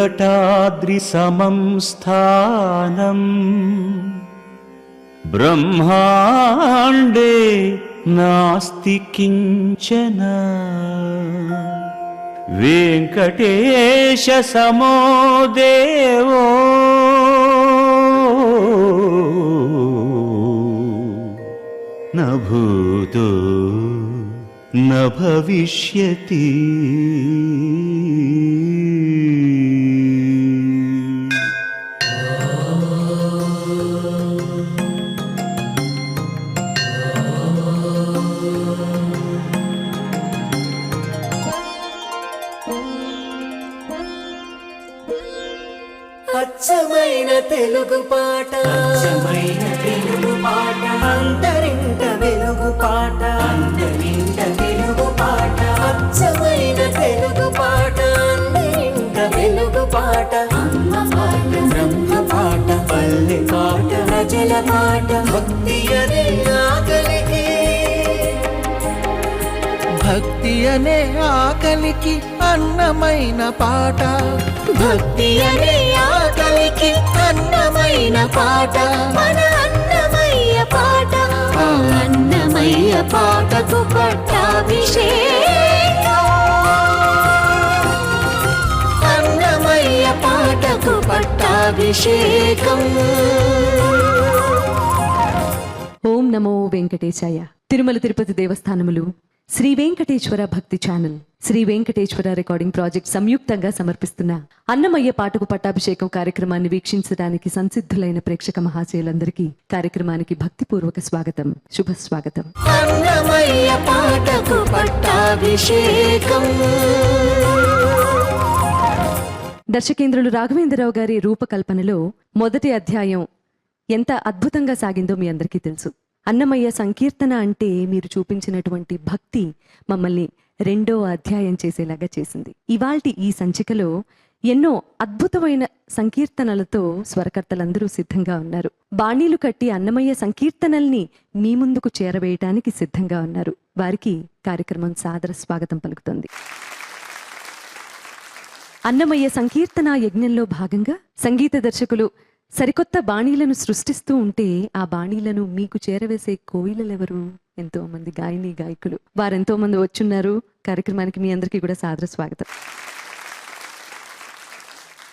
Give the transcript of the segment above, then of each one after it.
वेङ्कटाद्रिसमं स्थानम् ब्रह्माण्डे नास्ति किञ्चन वेङ्कटेशसमो देवो न भूतो न भविष्यति। అచ్చమైన తెలుగు పాట, అచ్చమైన తెలుగు పాట, అంతరింట వెలుగు పాట, అంతరింట వెలుగు పాట, అచ్చమైన తెలుగు పాట, అంతరింట వెలుగు పాట, అమ్మ పాట, బ్రహ్మ పాట, పల్లె పాట, ప్రజల పాట, భక్తి అనే ఆకలికి, భక్తి అనే ఆకలికి అన్నమైన పాట, భక్తి అనే ఆకలికి అన్నమైన పాట, మన అన్నమయ్య పాట, ఆ అన్నమయ్య పాటకు పట్టాభిషేకం, అన్నమయ్య పాటకు పట్టాభిషేకం. ఓం నమో వెంకటేశాయ. Tirumala Tirupati దేవస్థానములు Shri Venkateswara Bhakti channel, Shri Venkateswara recording project సంయుక్తంగా సమర్పిస్తున్న అన్నమయ్య పాటకు పట్టాభిషేకం కార్యక్రమాన్ని వీక్షించడానికి సంసిద్ధులైన ప్రేక్షక మహాశయులందరికీ కార్యక్రమానికి భక్తిపూర్వక స్వాగతం, శుభ స్వాగతం. అన్నమయ్య పాటకు పట్టాభిషేకం. దర్శకేంద్రులు రాఘవేంద్రరావు గారి రూపకల్పనలో మొదటి అధ్యాయం ఎంత అద్భుతంగా సాగిందో మీ అందరికీ తెలుసు. అన్నమయ్య సంకీర్తన అంటే మీరు చూపించినటువంటి భక్తి మమ్మల్ని రెండో అధ్యాయం చేసేలాగా చేసింది. ఇవాల్టి ఈ సంచికలో ఎన్నో అద్భుతమైన సంకీర్తనలతో స్వరకర్తలందరూ సిద్ధంగా ఉన్నారు. బాణీలు కట్టి అన్నమయ్య సంకీర్తనల్ని మీ ముందుకు చేరవేయటానికి సిద్ధంగా ఉన్నారు. వారికి కార్యక్రమం సాదర స్వాగతం పలుకుతుంది. అన్నమయ్య సంకీర్తన యజ్ఞంలో భాగంగా సంగీత దర్శకులు సరికొత్త బాణీలను సృష్టిస్తూ ఉంటే ఆ బాణీలను మీకు చేరవేసే కోయిలెవరు? ఎంతో మంది గాయని గాయకులు, వారెంతో మంది వచ్చున్నారు. కార్యక్రమానికి మీ అందరికీ కూడా సాదర స్వాగతం.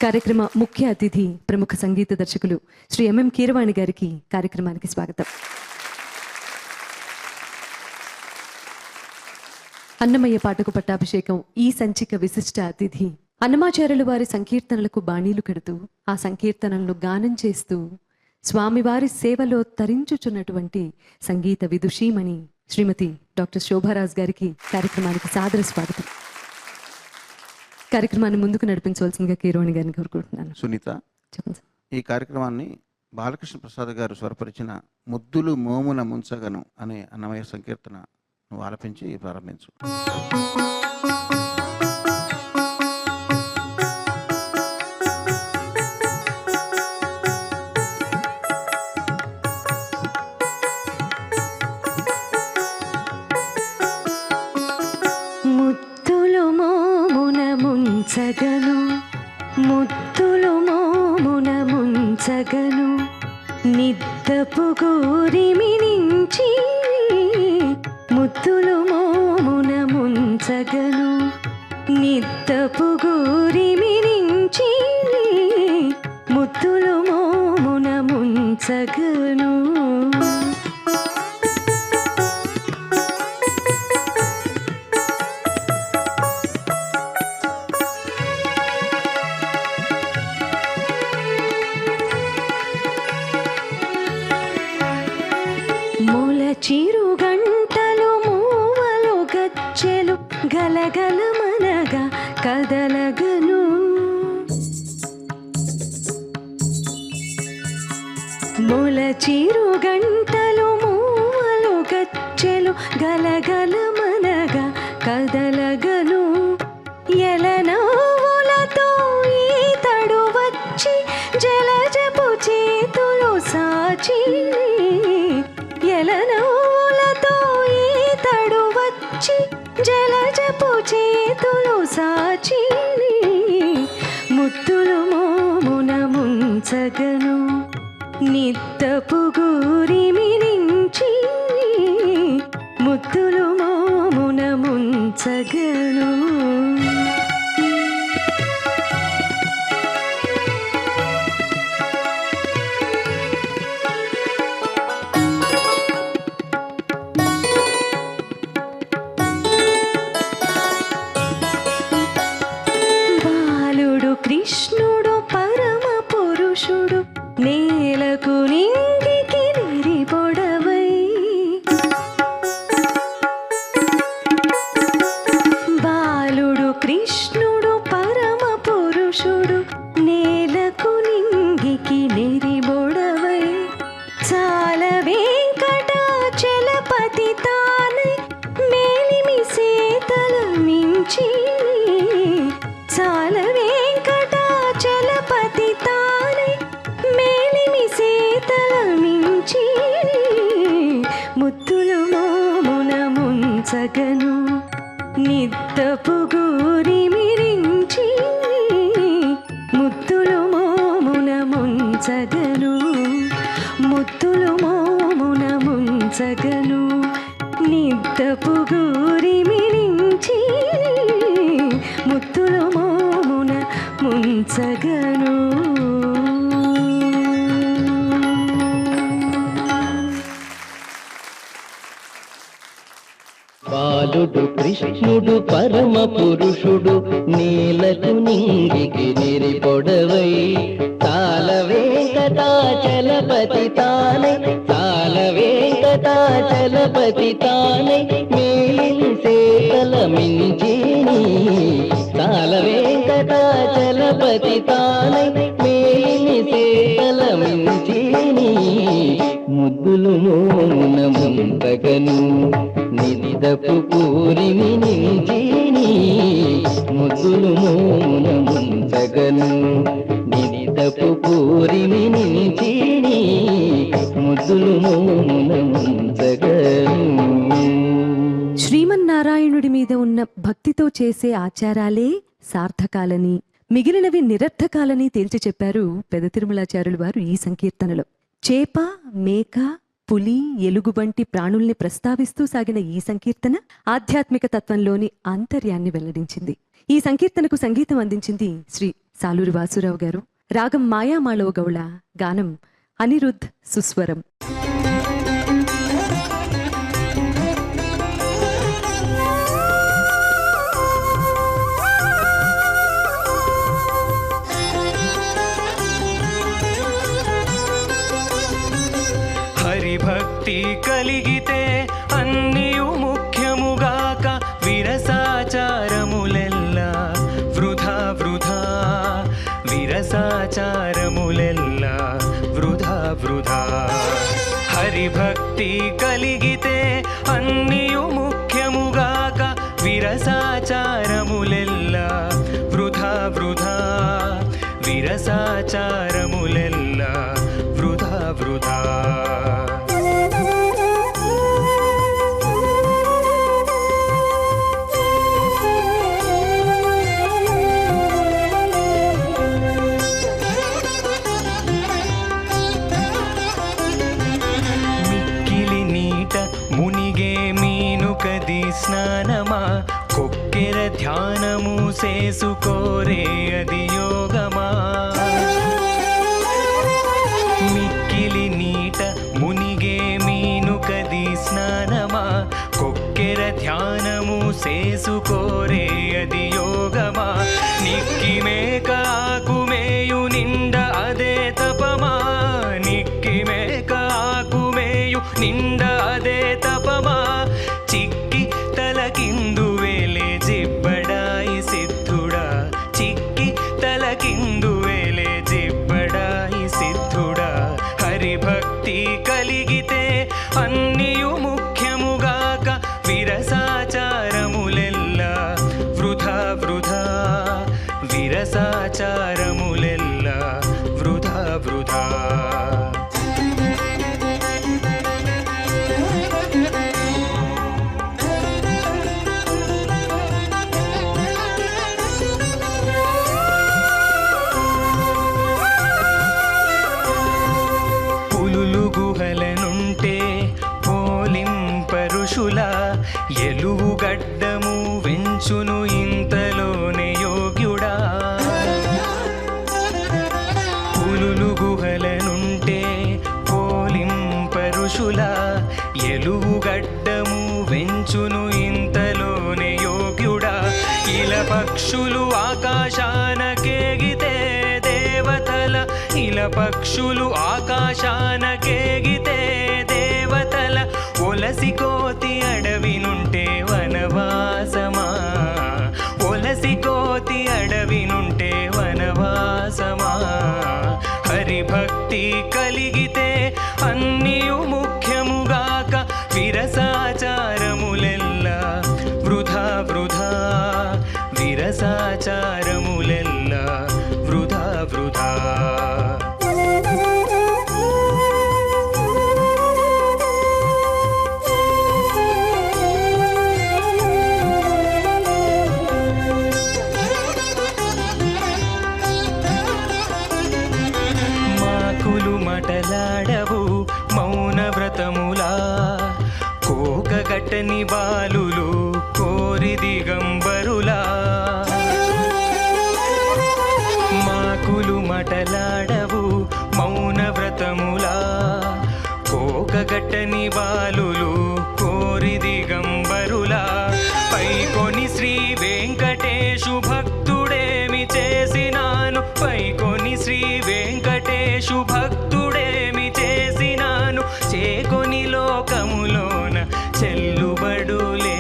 కార్యక్రమ ముఖ్య అతిథి ప్రముఖ సంగీత దర్శకులు శ్రీ ఎంఎం కీరవాణి గారికి కార్యక్రమానికి స్వాగతం. అన్నమయ్య పాటకు పట్టాభిషేకం ఈ సంచిక విశిష్ట అతిథి అన్నమాచార్యులు వారి సంకీర్తనలకు బాణీలు కడుతూ ఆ సంకీర్తనలను గానం చేస్తూ స్వామివారి సేవలో తరించుచున్నటువంటి సంగీత విదుషీమణి శ్రీమతి డాక్టర్ శోభారాజ్ గారికి కార్యక్రమానికి సాదర స్వాగతం. కార్యక్రమాన్ని ముందుకు నడిపించవలసిందిగా కీరవాణి గారిని కోరుకుంటున్నాను. సునీత, చెప్పండి. ఈ కార్యక్రమాన్ని బాలకృష్ణ ప్రసాద్ గారు స్వరపరిచిన ముద్దులు మోమున ముంచగను అనే అన్నమయ్య సంకీర్తన నువ్వు ఆలపించి ప్రారంభించు. ముంచగను ముద్దులు మోమున ముంచగను నిద్దపు గోరిమి నుంచి ముద్దులు మోమున ముంచగను నిద్దపు గోరిమి నుంచి ముద్దులు మోమున ముంచగను చిరుగంటలు మూవలు గచ్చెలు గలగలమనగా కదలగను మొల చిరుగంటలు మూవలు గచ్చెలు గలగలమనగా కదలగను ఎలనవులతో ఈతడు వచ్చి జలజపు చేతులు సాచి ఎలనవులతో ఈతడు వచ్చి జలజపు చేతులు సాచి ముద్దుల ముంచగను నిత్తపు గూరిమిరించి ముద్దులు మోమున ముంచగను. బాలుడు కృష్ణుడు పరమ పురుషుడు నేలకు నింగికి నిరిబొడవై బాలుడు కృష్ణుడు పరమ పురుషుడు నేలకు నింగికి నిరిబొడవై చాల వెంకటాచలపతి తానై మేలిమి సేతల మించి చాల వెంకటాచలపతి తానై మేలిమి సేతల మించి ముద్దులు మోమున ముంచగను నిద్దపు గూరిమిరించి ముద్దులు మోమున ముంచగను ముద్దులు మోమున ముంచగను నిద్దపు గూరిమిరించి ముద్దులు మోమున ముంచగను. బాలుడు కృష్ణుడు పరమ పురుషుడు నేలకు నింగికి నిరిపొడవై తాల వెంకటాచలపతి తానై తాల వెంకటాచలపతి తానై మేలిని సేతల మించిని తాల వెంకటాచలపతి తానై మేలిని సేతల మించిని ముద్దులు మోమున ముంతగను నిదపు పూరిమి నించిని ముద్దులు మోమున ముంచగను నిదపు పూరిమి నించిని ముద్దులు మోమున ముంచగను. శ్రీమన్నారాయణుడి మీద ఉన్న భక్తితో చేసే ఆచారాలే సార్థకాలని మిగిలినవి నిరర్థకాలని తేల్చి చెప్పారు పెద తిరుమలాచార్యులు వారు ఈ సంకీర్తనలో. చేప, మేక, పులి, ఎలుగుబంటి ప్రాణుల్ని ప్రస్తావిస్తూ సాగిన ఈ సంకీర్తన ఆధ్యాత్మిక తత్వంలోని ఆంతర్యాన్ని వెల్లడించింది. ఈ సంకీర్తనకు సంగీతం అందించింది శ్రీ సాలూరి వాసురావు గారు. రాగం మాయామాళవ గౌళ, గానం అనిరుద్ధ్ సుస్వరం. హరిభక్తి కలిగితే అన్నియు ముఖ్యముగాక విరసాచారములెల్లా వృధా వృధా విరసాచారములెల్లా వృధా వృధా. హరిభక్తి కలిగితే అన్నియు ముఖ్యముగాక విరసాచారములెల్లా వృధా వృధా విరసాచారములెల్లా వృధా వృధా. మిక్కిలి నీట మునిగే మీనుకది స్నానమా కొక్కెర ధ్యానము చేసుకోరే అది యోగమా. మిక్కిలి నీట మునిగే మీనుకది స్నానమా కొక్కెర ధ్యానము చేసుకోరే అది యోగమా. నిక్కి మేక ఆకుమేయు నిండ అదే తపమా నిక్కి మేక ఆకుమేయు నిండ అదే తపమా. చిక్కి తలకిందు వేలే జిబ్బడాయి సిద్ధుడా చిక్కి తలకిందు వేలే జిబ్బడాయి సిద్ధుడా. హరిభక్తి కలిగితే అన్నియు ముఖ్యముగాక విరసాచారములెల్లా వృధా వృధా విరసాచారములెల్లా వృధా వృధా. నీల పక్షులు ఆకాశాన కేగితే దేవతల ఒలసి కోతి అడవి నుంటే వనవాసమా, ఒలసి కోతి అడవి నుంటే వనవాసమా. హరిభక్తి కలిగితే అన్నియు ముఖ్యముగాక విరసాచారములెల్లా వృధా వృధా, విరసాచారములెల్లా వృధా వృధా. మాకులు మటలాడవు మౌన వ్రతములా, కోకగట్టని బాలులు కోరి దిగంబరులా. మాకులు మటలాడవు మౌన వ్రతములా, కోకగట్టని బాలులు కోరి దిగంబరులా. పైకొని శ్రీ వెంకటేశు భక్తుడేమి చేసినాను, పైకొని శ్రీ వెంకటేశు భక్తుడేమి చేసినాను. చేకొని లోకములోన చెల్లుబడులే,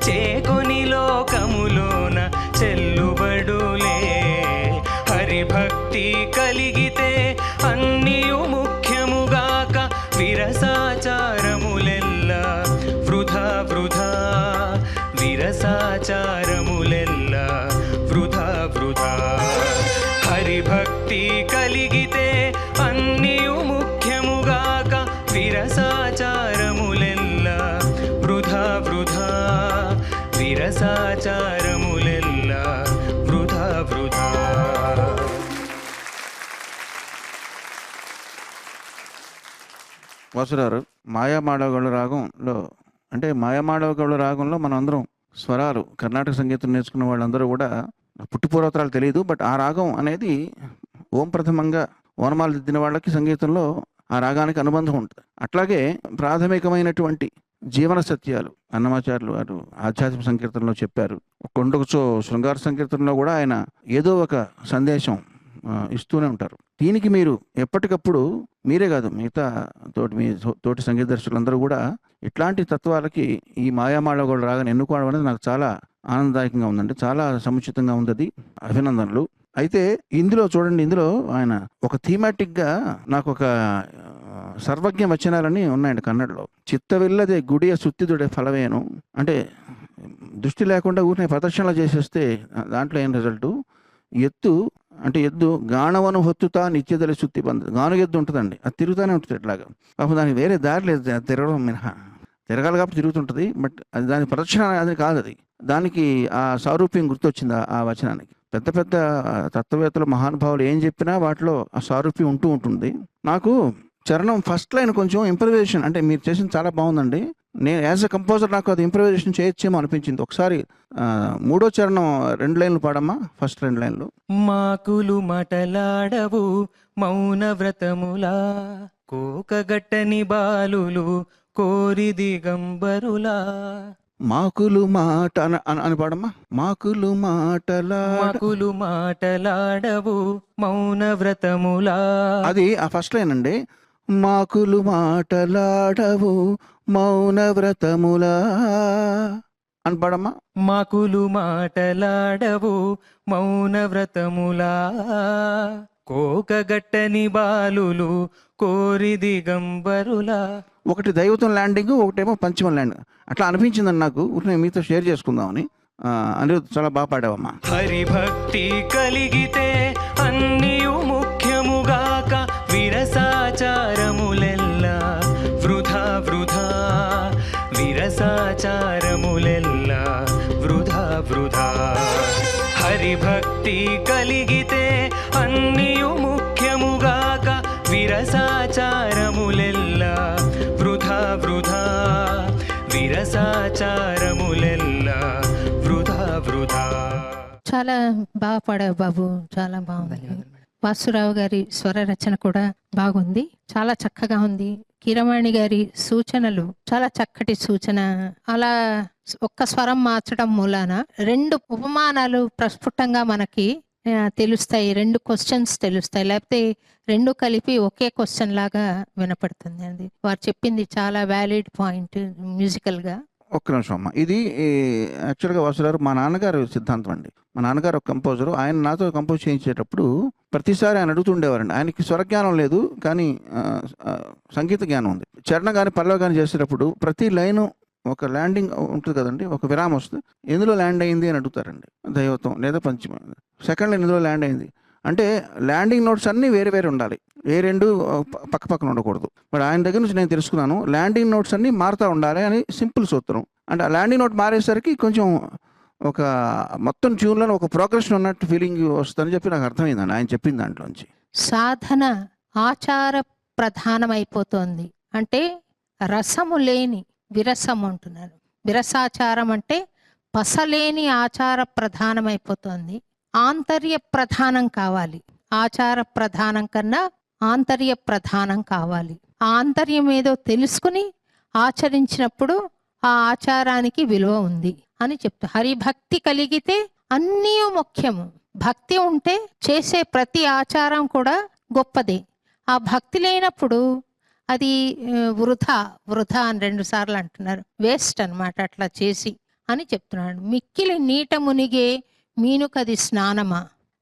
చేకొని లోకములోన చెల్లుబడులే. హరిభక్తి కలిగితే అన్నియు ముఖ్యముగాక విరసాచారములెల్లా వృధా వృధా, విరసాచారములెల్లా వృధా వృధా. హరిభక్తి కలిగితే అన్నియు ముఖ్యముగాక విరసాచారములెల్లా వృధా వృధా, విరసాచారములెల్లా వృధా వృధా. వాసురారు మాయామాడవగౌళ రాగంలో, అంటే మాయామాడవగౌళ రాగంలో మనం అందరం స్వరాలు కర్ణాటక సంగీతం నేర్చుకున్న వాళ్ళందరూ కూడా పుట్టుపూర్వతరాలు తెలియదు, బట్ ఆ రాగం అనేది ఓం ప్రథమంగా ఓనమాలు దిద్దిన వాళ్ళకి సంగీతంలో ఆ రాగానికి అనుబంధం ఉంటుంది. అట్లాగే ప్రాథమికమైనటువంటి జీవన సత్యాలు అన్నమాచార్యులు వారు ఆధ్యాత్మిక సంకీర్తనలో చెప్పారు. కొండకుచో శృంగార సంకీర్తనలో కూడా ఆయన ఏదో ఒక సందేశం ఇస్తూనే ఉంటారు. దీనికి మీరు ఎప్పటికప్పుడు మీరే కాదు మిగతా మీ తోటి సంగీత దర్శకులందరూ కూడా ఇట్లాంటి తత్వాలకి ఈ మాయామాడవగౌళ రాగాన్ని ఎన్నుకోవడం అనేది నాకు చాలా ఆనందదాయకంగా ఉందండి, చాలా సముచితంగా ఉంది, అది అభినందనలు. అయితే ఇందులో చూడండి, ఇందులో ఆయన ఒక థీమాటిక్గా నాకు ఒక సర్వజ్ఞ వచనాలని ఉన్నాయండి కన్నడలో. చిత్తవిల్లదే గుడియ సుత్తిదుడే ఫలవేను, అంటే దృష్టి లేకుండా ఊరినే ప్రదర్శనలు చేసేస్తే దాంట్లో ఏం రిజల్టు. ఎత్తు అంటే ఎద్దు గాణవను హొత్తుతా నిత్యదలి సుత్తి బంద్, గాను ఎద్దు ఉంటుందండి, అది తిరుగుతూనే ఉంటుంది ఇట్లాగా. పాపం దానికి వేరే దారి లేదు, తిరగడం మినహా. తిరగాలి కాబట్టి తిరుగుతుంటుంది, బట్ అది దాని ప్రదర్శన అది కాదు. అది దానికి ఆ సారూప్యం గుర్తొచ్చింది ఆ వచనానికి. పెద్ద పెద్ద తత్వవేత్తలు మహానుభావులు ఏం చెప్పినా వాటిలో ఆ సారూప్యం ఉంటూ ఉంటుంది. నాకు చరణం ఫస్ట్ లైన్ కొంచెం ఇంప్రవైజేషన్, అంటే మీరు చేసింది చాలా బాగుందండి. నేను యాజ్ ఎ కంపోజర్ నాకు అది ఇంప్రవైజేషన్ చేయొచ్చేమో అనిపించింది. ఒకసారి మూడో చరణం 2 లైన్లు పాడమ్మా, ఫస్ట్ 2 లైన్లు. మాకులు మటలాడవు మౌన వ్రతములా, కోకగట్టని బాలులు కోరి దిగంబరులా. మాకులు మాట అని పాడమ్మా. మాకులు మాకులు మాటలాడవు మౌన వ్రతములా. అది ఆ ఫస్ట్ లైన్ అండి. మాకులు మాటలాడవు మౌన వ్రతములా అని పాడమ్మా. మాకులు మాటలాడవు మౌన వ్రతములా, కోకగట్టని బాలులు కోరి దిగంబరులా. ఒకటి దైవతం ల్యాండింగ్, ఒకటేమో పంచమ ల్యాండింగ్. అట్లా అనిపించిందని నాకు, నేను మీతో షేర్ చేసుకుందామని. అనిరుద్ధ్ చాలా బాగా పాడావమ్మా. హరిభక్తి కలిగితే అన్నియు ముఖ్యముగాక విరసాచారములెల్లా వృధా వృధా, విరసాచారములెల్లా వృధా వృధా. హరిభక్తి కలిగితే అన్నియు ముఖ్యముగాక విరసాచారములెల్లా వృధా వృధా, విరసాచారములెల్లా వృధా వృధా. చాలా బాగా పాడావు బాబు, చాలా బాగుంది. వాసురావు గారి స్వర రచన కూడా బాగుంది, చాలా చక్కగా ఉంది. కీరవాణి గారి సూచనలు చాలా చక్కటి సూచన. అలా ఒక్క స్వరం మార్చడం మూలాన 2 ఉపమానాలు ప్రస్ఫుటంగా మనకి తెలుస్తాయి, 2 క్వశ్చన్స్ తెలుస్తాయి, లేకపోతే 2 కలిపి ఒకే క్వశ్చన్ లాగా వినపడుతుంది. అది వారు చెప్పింది చాలా వ్యాలిడ్ పాయింట్ మ్యూజికల్గా. ఒక్క నిమిషం అమ్మ. ఇది యాక్చువల్గా వాసుగారు మా నాన్నగారు సిద్ధాంతం అండి. మా నాన్నగారు ఒక కంపోజరు. ఆయన నాతో కంపోజ్ చేయించేటప్పుడు ప్రతిసారి ఆయన అడుగుతుండేవారండి. ఆయనకి స్వరజ్ఞానం లేదు, కానీ సంగీత జ్ఞానం ఉంది. చరణ కానీ పల్లవ కానీ చేసేటప్పుడు ప్రతి లైను ఒక ల్యాండింగ్ ఉంటుంది కదండి, ఒక విరామం వస్తుంది. ఎందులో ల్యాండ్ అయింది అని అడుగుతారండి. దైవత్వం లేదా పంచమ సెకండ్ లైన్ ఎందులో ల్యాండ్ అయింది అంటే ల్యాండింగ్ నోట్స్ అన్నీ వేరే వేరే ఉండాలి, ఏ 2 పక్క పక్కన ఉండకూడదు. మరి ఆయన దగ్గర నుంచి నేను తెలుసుకున్నాను, ల్యాండింగ్ నోట్స్ అన్నీ మారుతూ ఉండాలి అని సింపుల్ సూత్రం. అంటే ఆ ల్యాండింగ్ నోట్ మారేసరికి కొంచెం ఒక మొత్తం ట్యూన్లో ఒక ప్రోగ్రెషన్ ఉన్నట్టు ఫీలింగ్ వస్తుందని చెప్పి నాకు అర్థమైందండి ఆయన చెప్పిన దాంట్లోంచి. సాధన ఆచార ప్రధానమైపోతోంది. అంటే రసము లేని విరసం అంటున్నాను. విరసాచారం అంటే పసలేని ఆచార ప్రధానమైపోతోంది. ఆంతర్య ప్రధానం కావాలి. ఆచార ప్రధానం కన్నా ఆంతర్య ప్రధానం కావాలి. ఆ ఆంతర్యం ఏదో తెలుసుకుని ఆచరించినప్పుడు ఆ ఆచారానికి విలువ ఉంది అని చెప్తా. హరిభక్తి కలిగితే అన్నీ ముఖ్యము. భక్తి ఉంటే చేసే ప్రతి ఆచారం కూడా గొప్పదే. ఆ భక్తి లేనప్పుడు అది వృధా వృధా అని 2 సార్లు అంటున్నారు. వేస్ట్ అన్నమాట అట్లా చేసి అని చెప్తున్నాడు. మిక్కిలి నీట మునిగే మీనుకది స్నానమా.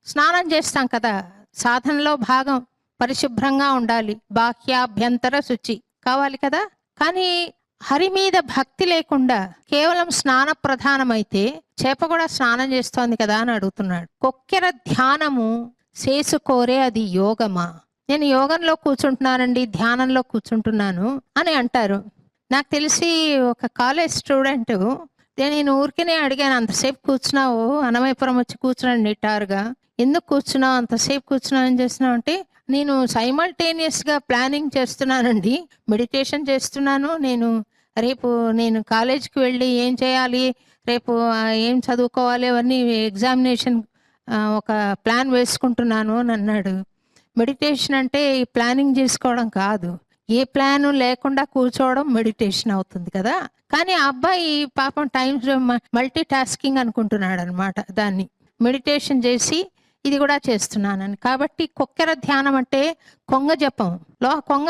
స్నానం చేస్తాం కదా, సాధనలో భాగం పరిశుభ్రంగా ఉండాలి, బాహ్యాభ్యంతర శుచి కావాలి కదా. కానీ హరి మీద భక్తి లేకుండా కేవలం స్నాన ప్రధానమైతే చేప కూడా స్నానం చేస్తోంది కదా అని అడుగుతున్నాడు. కొక్కెర ధ్యానము చేసుకోరే అది యోగమా. నేను యోగంలో కూర్చుంటున్నానండి, ధ్యానంలో కూర్చుంటున్నాను అని అంటారు. నాకు తెలిసి ఒక కాలేజ్ స్టూడెంట్, నేను ఊరికేనే అడిగాను, అంతసేపు కూర్చున్నావు, అన్నమయపురం వచ్చి కూర్చున్నాను నిటారుగా, ఎందుకు కూర్చున్నావు, అంతసేపు కూర్చున్నావు, ఏం చేస్తున్నావు అంటే, నేను సైమల్టేనియస్గా ప్లానింగ్ చేస్తున్నానండి, మెడిటేషన్ చేస్తున్నాను, రేపు నేను కాలేజ్కి వెళ్ళి ఏం చేయాలి, రేపు ఏం చదువుకోవాలి, అవన్నీ ఎగ్జామినేషన్ ఒక ప్లాన్ వేసుకుంటున్నాను అని అన్నాడు. మెడిటేషన్ అంటే ఈ ప్లానింగ్ చేసుకోవడం కాదు, ఏ ప్లాను లేకుండా కూర్చోవడం మెడిటేషన్ అవుతుంది కదా. కానీ ఆ అబ్బాయి పాపం టైమ్స్ మల్టీ టాస్కింగ్ అనుకుంటున్నాడు అనమాట, దాన్ని మెడిటేషన్ చేసి ఇది కూడా చేస్తున్నానని. కాబట్టి కొక్కెర ధ్యానం అంటే కొంగ జపం. కొంగ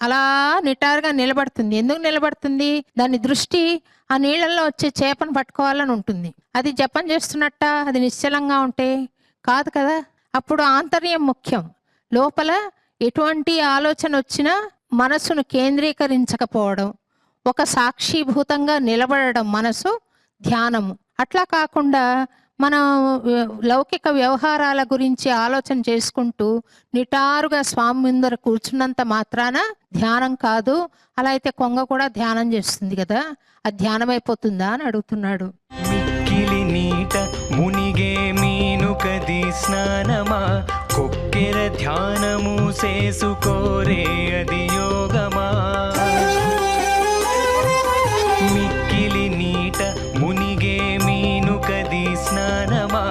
అలా నిటారుగా నిలబడుతుంది. ఎందుకు నిలబడుతుంది? దాని దృష్టి ఆ నీళ్ళల్లో వచ్చే చేపను పట్టుకోవాలని ఉంటుంది. అది జపం చేస్తున్నట్ట అది నిశ్చలంగా ఉంటే కాదు కదా. అప్పుడు ఆంతర్యం ముఖ్యం. లోపల ఎటువంటి ఆలోచన వచ్చినా మనసును కేంద్రీకరించకపోవడం, ఒక సాక్షిభూతంగా నిలబడడం మనసు ధ్యానము. అట్లా కాకుండా మనం లౌకిక వ్యవహారాల గురించి ఆలోచన చేసుకుంటూ నిటారుగా స్వామి ముందర కూర్చున్నంత మాత్రాన ధ్యానం కాదు. అలా అయితే కొంగ కూడా ధ్యానం చేస్తుంది కదా, అది ధ్యానం అయిపోతుందా అని అడుగుతున్నాడు. మిక్కిలి నీట మునిగే మీనుకది స్నానమా, కొక్కెర ధ్యానము చేసుకోరే అది యోగమా. మిక్కిలి నీట మునిగే మీనుకది స్నానమా,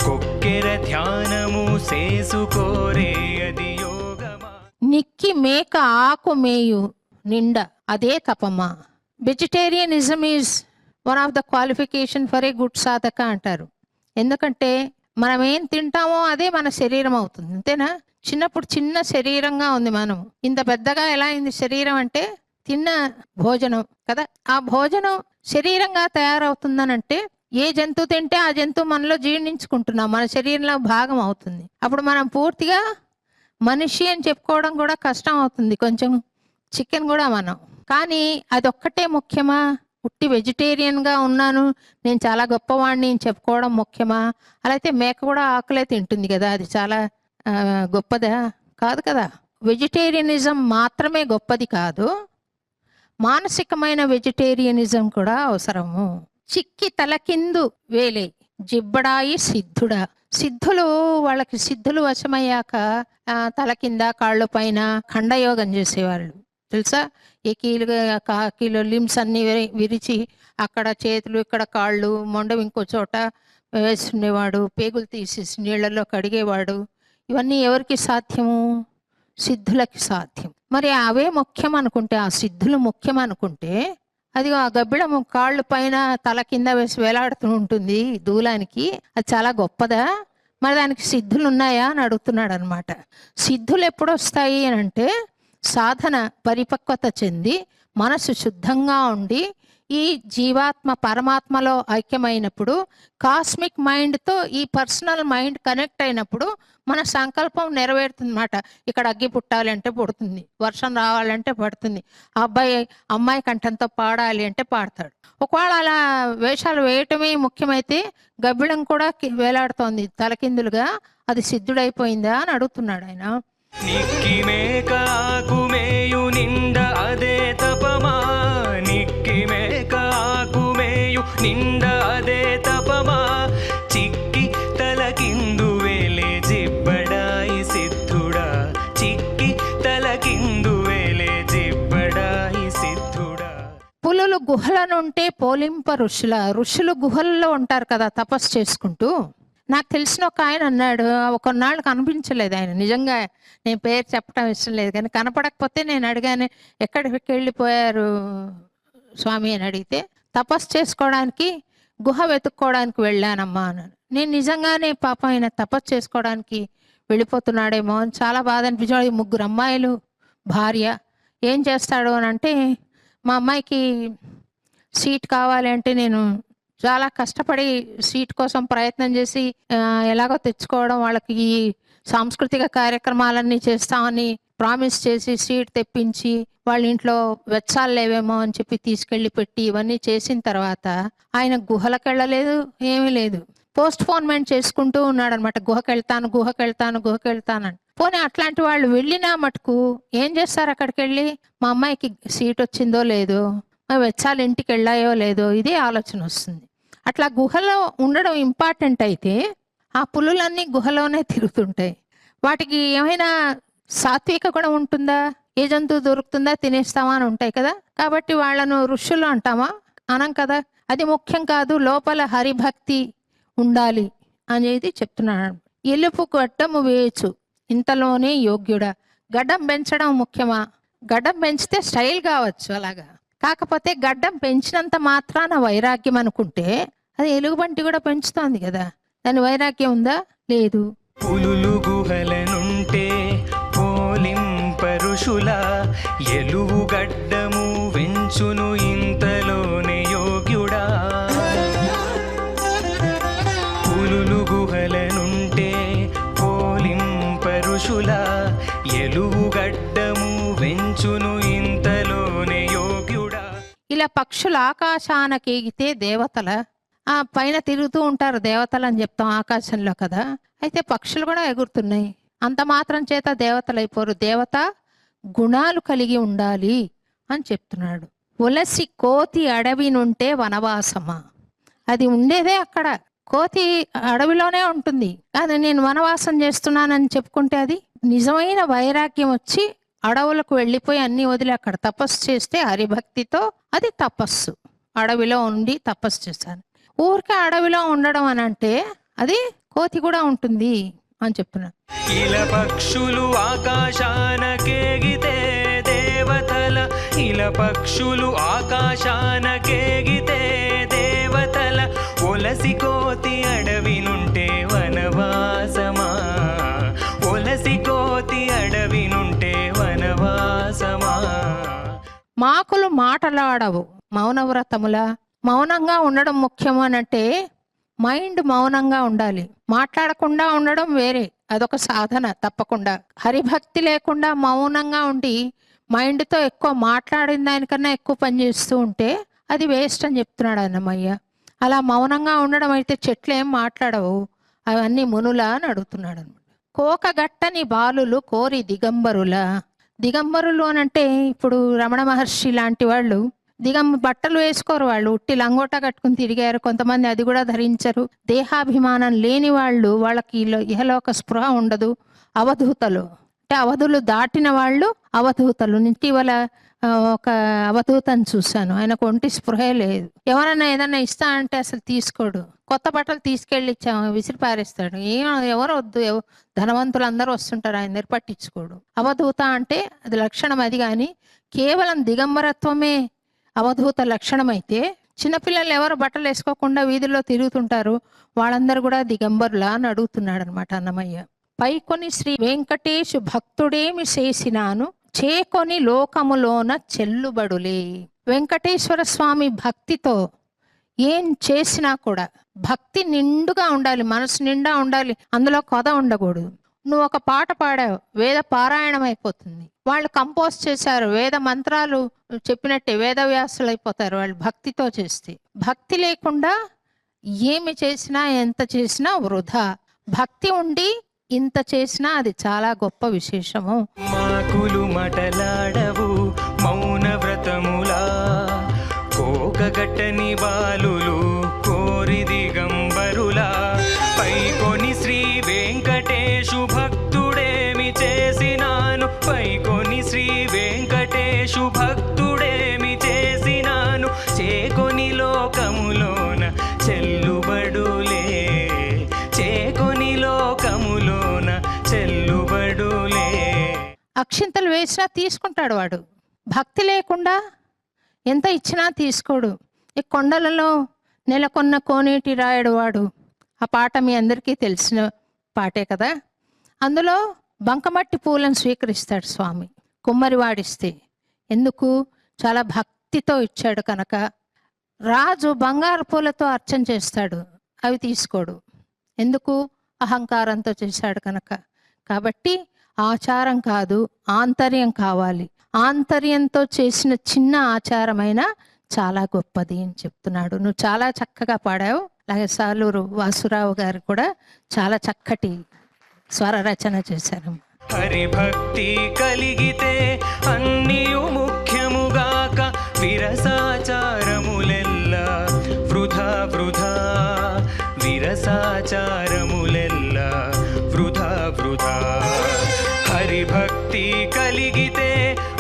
కొక్కెర ధ్యానము చేసుకోరే అది యోగమా. నిక్కి మేక ఆకు మేయు నిండ అదే తపమా. Vegetarianism is one of the qualification for a good సాధక అంటారు. ఎందుకంటే మనం ఏం తింటామో అదే మన శరీరం అవుతుంది, అంతేనా. చిన్నప్పుడు చిన్న శరీరంగా ఉంది, మనం ఇంత పెద్దగా ఎలా అయింది శరీరం అంటే తిన్న భోజనం కదా. ఆ భోజనం శరీరంగా తయారవుతుందనంటే ఏ జంతువు తింటే ఆ జంతువు మనలో జీర్ణించుకుంటున్నాం, మన శరీరంలో భాగం అవుతుంది. అప్పుడు మనం పూర్తిగా మనిషి అని చెప్పుకోవడం కూడా కష్టం అవుతుంది, కొంచెం చికెన్ కూడా మనం. కానీ అదొక్కటే ముఖ్యమా? ఉట్టి వెజిటేరియన్గా ఉన్నాను, నేను చాలా గొప్పవాడిని అని చెప్పుకోవడం ముఖ్యమా? అలా అయితే మేక కూడా ఆకులే తింటుంది కదా, అది చాలా గొప్పదా? కాదు కదా. వెజిటేరియనిజం మాత్రమే గొప్పది కాదు, మానసికమైన వెజిటేరియనిజం కూడా అవసరము. చిక్కి తలకిందు వేలే జిబ్బడాయి సిద్ధుడా. సిద్ధులు వాళ్ళకి సిద్ధులు వశమయ్యాక తల కింద కాళ్ళ పైన ఖండయోగం చేసేవాళ్ళు తెలుసా. ఈ కీలు లిమ్స్ అన్ని విరిచి అక్కడ చేతులు ఇక్కడ కాళ్ళు మొండం ఇంకో చోట వేసుకునేవాడు, పేగులు తీసేసి నీళ్లలో కడిగేవాడు. ఇవన్నీ ఎవరికి సాధ్యము? సిద్ధులకి సాధ్యం. మరి అవే ముఖ్యం అనుకుంటే, ఆ సిద్ధులు ముఖ్యం అనుకుంటే, అది ఆ గబ్బిడం కాళ్ళు పైన తల కింద వేసి వేలాడుతూ ఉంటుంది దూలానికి, అది చాలా గొప్పదా? మరి దానికి సిద్ధులు ఉన్నాయా అని అడుగుతున్నాడు అనమాట. సిద్ధులు ఎప్పుడు వస్తాయి అని అంటే సాధన పరిపక్వత చెంది మనసు శుద్ధంగా ఉండి ఈ జీవాత్మ పరమాత్మలో ఐక్యమైనప్పుడు, కాస్మిక్ మైండ్తో ఈ పర్సనల్ మైండ్ కనెక్ట్ అయినప్పుడు మన సంకల్పం నెరవేరుతుంది అన్నమాట. ఇక్కడ అగ్గి పుట్టాలి అంటే పుడుతుంది, వర్షం రావాలంటే పడుతుంది, అమ్మాయి కంఠంతో పాడాలి అంటే పాడతాడు. ఒకవేళ అలా వేషాలు వేయటమే ముఖ్యమైతే గబ్బిళం కూడా వేలాడుతోంది తలకిందులుగా, అది సిద్ధుడైపోయిందా అని అడుగుతున్నాడు ఆయన. నిక్కి మేక ఆకుమేయు నిండ అదే తపమా, నిక్కి మేక ఆకుమేయు నిండ అదే తపమా, చిక్కి తలకిందు వేలే జిబ్బడాయి సిద్ధుడా, చిక్కి తలకిందు వేలే జిబ్బడాయి సిద్ధుడా. పులులు గుహలనుంటే పోలింప ఋషులు గుహల్లో ఉంటారు కదా తపస్సు చేసుకుంటూ. నాకు తెలిసిన ఒక ఆయన అన్నాడు, ఒకనాళ్ళు కనిపించలేదు ఆయన, నిజంగా నేను పేరు చెప్పడం ఇష్టం లేదు కానీ కనపడకపోతే నేను అడిగాను ఎక్కడికి వెళ్ళిపోయారు స్వామి అని అడిగితే, తపస్సు చేసుకోవడానికి గుహ వెతుక్కోవడానికి వెళ్ళానమ్మా అన్నాను. నేను నిజంగానే పాప ఆయన తపస్సు చేసుకోవడానికి వెళ్ళిపోతున్నాడేమో అని చాలా బాధ అనిపించాడు. 3 అమ్మాయిలు, భార్య, ఏం చేస్తాడు అని అంటే, మా అమ్మాయికి సీట్ కావాలి అంటే నేను చాలా కష్టపడి సీట్ కోసం ప్రయత్నం చేసి ఎలాగో తెచ్చుకోవడం, వాళ్ళకి ఈ సాంస్కృతిక కార్యక్రమాలన్నీ చేస్తామని ప్రామిస్ చేసి సీట్ తెప్పించి వాళ్ళ ఇంట్లో వెచ్చాలు లేవేమో అని చెప్పి తీసుకెళ్లి పెట్టి ఇవన్నీ చేసిన తర్వాత ఆయన గుహలకు వెళ్ళలేదు, ఏమీ లేదు, పోస్ట్ పోన్మెంట్ చేసుకుంటూ ఉన్నాడు అనమాట. గుహకి వెళ్తానని. పోనీ అట్లాంటి వాళ్ళు వెళ్ళినా మటుకు ఏం చేస్తారు, అక్కడికి వెళ్ళి మా అమ్మాయికి సీట్ వచ్చిందో లేదో, మా వెచ్చాలు ఇంటికి వెళ్ళాయో లేదో, ఇదే ఆలోచన వస్తుంది. అట్లా గుహలో ఉండడం ఇంపార్టెంట్ అయితే ఆ పులులన్నీ గుహలోనే తిరుగుతుంటాయి. వాటికి ఏమైనా సాత్విక గుణం ఉంటుందా, ఏ జంతువు దొరుకుతుందా తినేస్తామా అని ఉంటాయి కదా. కాబట్టి వాళ్ళను ఋషులు అంటామా, అనం కదా. అది ముఖ్యం కాదు, లోపల హరిభక్తి ఉండాలి అనేది చెప్తున్నాడు. ఎలుపు గడ్డము వేయచ్చు ఇంతలోనే యోగ్యుడా. గడ్డం పెంచడం ముఖ్యమా? గడ్డం పెంచితే స్టైల్ కావచ్చు అలాగా, కాకపోతే గడ్డం పెంచినంత మాత్రాన వైరాగ్యం అనుకుంటే అది ఎలుగుబంటి కూడా పెంచుతోంది కదా, దాని వైరాగ్యం ఉందా? లేదు. పులులు గుహలనుంటే పోలింప ఋషుల, ఎలువు గడ్డము వెంచును ఇంతలోనే యోగ్యుడా. పులులు గుహలనుంటే పోలింప ఋషుల, ఎలువు గడ్డము వెంచును ఇంతలోనే యోగ్యుడా. ఇలా పక్షులు ఆకాశానికి ఎగితే దేవతల, ఆ పైన తిరుగుతూ ఉంటారు దేవతలు అని చెప్తాం ఆకాశంలో కదా. అయితే పక్షులు కూడా ఎగురుతున్నాయి, అంత మాత్రం చేత దేవతలు అయిపోరు. దేవత గుణాలు కలిగి ఉండాలి అని చెప్తున్నాడు. ఉలసి కోతి అడవి నుంటే వనవాసమా. అది ఉండేదే అక్కడ, కోతి అడవిలోనే ఉంటుంది. అది నేను వనవాసం చేస్తున్నానని చెప్పుకుంటే అది నిజమైన వైరాగ్యం వచ్చి అడవులకు వెళ్ళిపోయి అన్ని వదిలి అక్కడ తపస్సు చేస్తే హరిభక్తితో అది తపస్సు. అడవిలో ఉండి తపస్సు చేశాను. ఊరికే అడవిలో ఉండడం అని అంటే అది కోతి కూడా ఉంటుంది అని చెప్తున్నాను. ఇలా పక్షులు ఆకాశానకేగితే దేవతల, ఇలా పక్షులు ఆకాశానకేగితే దేవతల, ఒలసి కోతి అడవి నుంటే వనవాసమా, ఒలసి కోతి అడవి నుంటే వనవాసమా. మాకులు మాటలాడవు మౌనవ్రతముల. మౌనంగా ఉండడం ముఖ్యము అనంటే మైండ్ మౌనంగా ఉండాలి, మాట్లాడకుండా ఉండడం వేరే, అదొక సాధన తప్పకుండా. హరిభక్తి లేకుండా మౌనంగా ఉండి మైండ్తో ఎక్కువ మాట్లాడిన దానికన్నా ఎక్కువ పనిచేస్తూ ఉంటే అది వేస్ట్ అని చెప్తున్నాడు అన్నమయ్య. అలా మౌనంగా ఉండడం అయితే చెట్లు ఏం మాట్లాడవు, అవన్నీ మునులా అని అడుగుతున్నాడు అనమాట. కోకగట్టని బాలులు కోరి దిగంబరుల. దిగంబరులు అనంటే ఇప్పుడు రమణ మహర్షి లాంటి వాళ్ళు బట్టలు వేసుకోరు, వాళ్ళు ఉట్టి లంగోట కట్టుకుని తిరిగారు. కొంతమంది అది కూడా ధరించరు. దేహాభిమానం లేని వాళ్ళు, వాళ్ళకి ఇహలోక స్పృహ ఉండదు. అవధూతలు అంటే అవధులు దాటిన వాళ్ళు అవధూతలు. ఇటీవల ఒక అవధూతను చూశాను, ఆయనకు ఒంటి స్పృహే లేదు. ఎవరన్నా ఏదన్నా ఇస్తా అంటే అసలు తీసుకోడు. కొత్త బట్టలు తీసుకెళ్ళి విసిరి పారేస్తాడు. ఎవరు వద్దు, ధనవంతులు అందరూ వస్తుంటారు, ఆయన దగ్గర పట్టించుకోడు. అవధూత అంటే అది లక్షణం. అది కానీ కేవలం దిగంబరత్వమే అవధూత లక్షణం అయితే చిన్నపిల్లలు ఎవరు బట్టలు వేసుకోకుండా వీధుల్లో తిరుగుతుంటారు, వాళ్ళందరూ కూడా దిగంబరులా అని అడుగుతున్నాడు అనమాట అన్నమయ్య. పైకొని శ్రీ వెంకటేశు భక్తుడేమి చేసినాను, చేకొని లోకములోన చెల్లుబడులే. వెంకటేశ్వర స్వామి భక్తితో ఏం చేసినా కూడా భక్తి నిండుగా ఉండాలి, మనసు నిండా ఉండాలి, అందులో కొద ఉండకూడదు. నువ్వు ఒక పాట పాడావు, వేద పారాయణం అయిపోతుంది. వాళ్ళు కంపోజ్ చేశారు, వేద మంత్రాలు చెప్పినట్టే వేదవ్యాసులు అయిపోతారు వాళ్ళు భక్తితో చేస్తే. భక్తి లేకుండా ఏమి చేసినా ఎంత చేసినా వృధా. భక్తి ఉండి ఇంత చేసినా అది చాలా గొప్ప విశేషము. మాకులు మటలాడవు మౌన వ్రతములా, కోకగట్టని బాలులు కోరి దిగంబరులా, పైకొని శ్రీ వెంకటేశు భక్తుడేమి చేసినాను, పైకొని శ్రీ వెంకటేశు భక్తుడేమి చేసినాను, చేకొని లోకములోన చెల్లుబడులే, చేకొని లోకములోన చెల్లుబడులే. అక్షింతలు వేసినా తీసుకుంటాడు వాడు. భక్తి లేకుండా ఎంత ఇచ్చినా తీసుకోడు. ఈ కొండలలో నెలకొన్న కోనేటి రాయడు వాడు. ఆ పాట మీ అందరికీ తెలిసిన పాటే కదా. అందులో బంకమట్టి పూలను స్వీకరిస్తాడు స్వామి కుమ్మరి వాడిస్తే. ఎందుకు? చాలా భక్తితో ఇచ్చాడు కనుక. రాజు బంగారు పూలతో అర్చన చేస్తాడు, అవి తీసుకోడు. ఎందుకు? అహంకారంతో చేశాడు కనుక. కాబట్టి ఆచారం కాదు, ఆంతర్యం కావాలి. ఆంతర్యంతో చేసిన చిన్న ఆచారమైన చాలా గొప్పది అని చెప్తున్నాడు. నువ్వు చాలా చక్కగా పాడావు. అలాగే సాలూరు వాసురావు గారు కూడా చాలా చక్కటి స్వర రచన చేశారు. హరిభక్తి కలిగితే అన్నియు ముఖ్యముగాక, విరసాచారములెల్లా వృధా వృధా, విరసాచారములెల్లా వృధా వృధా. హరిభక్తి కలిగితే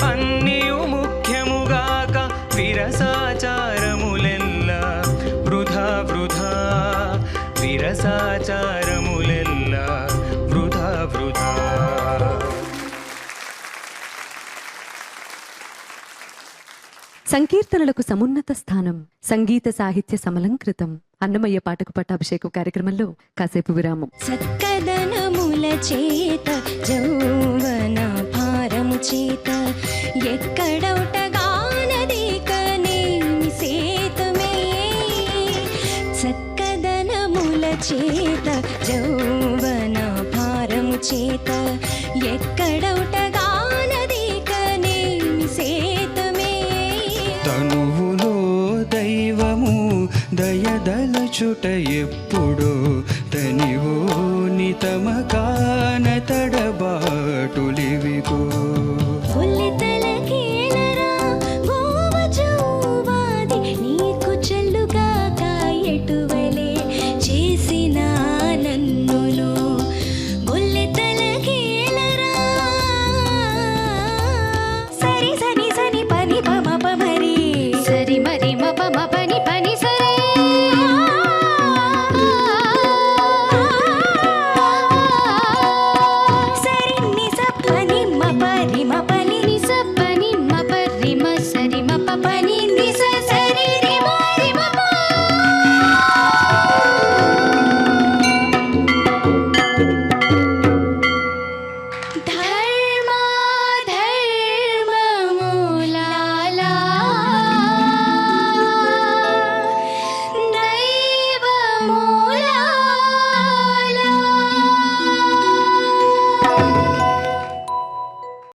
అన్నియు ముఖ్యముగాక, విరసాచారములెల్లా వృధా వృధా, విరసాచారములెల్లా వృధా వృధా. సంకీర్తనలకు సమున్నత స్థానం, సంగీత సాహిత్య సమలంకృతం. అన్నమయ్య పాటకు పట్టాభిషేక కార్యక్రమంలో కాసేపు విరామం. చక్కదనముల చేత జౌవన భారము చేత ఎక్కడౌటగానదికనేమి సేతుమే. చక్కదనముల చేత జౌవన భారము చేత ఎక్కడౌటగానదికనేమి సేతుమే. తనువులో దైవము దయదలచుట ఎప్పుడో తనివో నితమక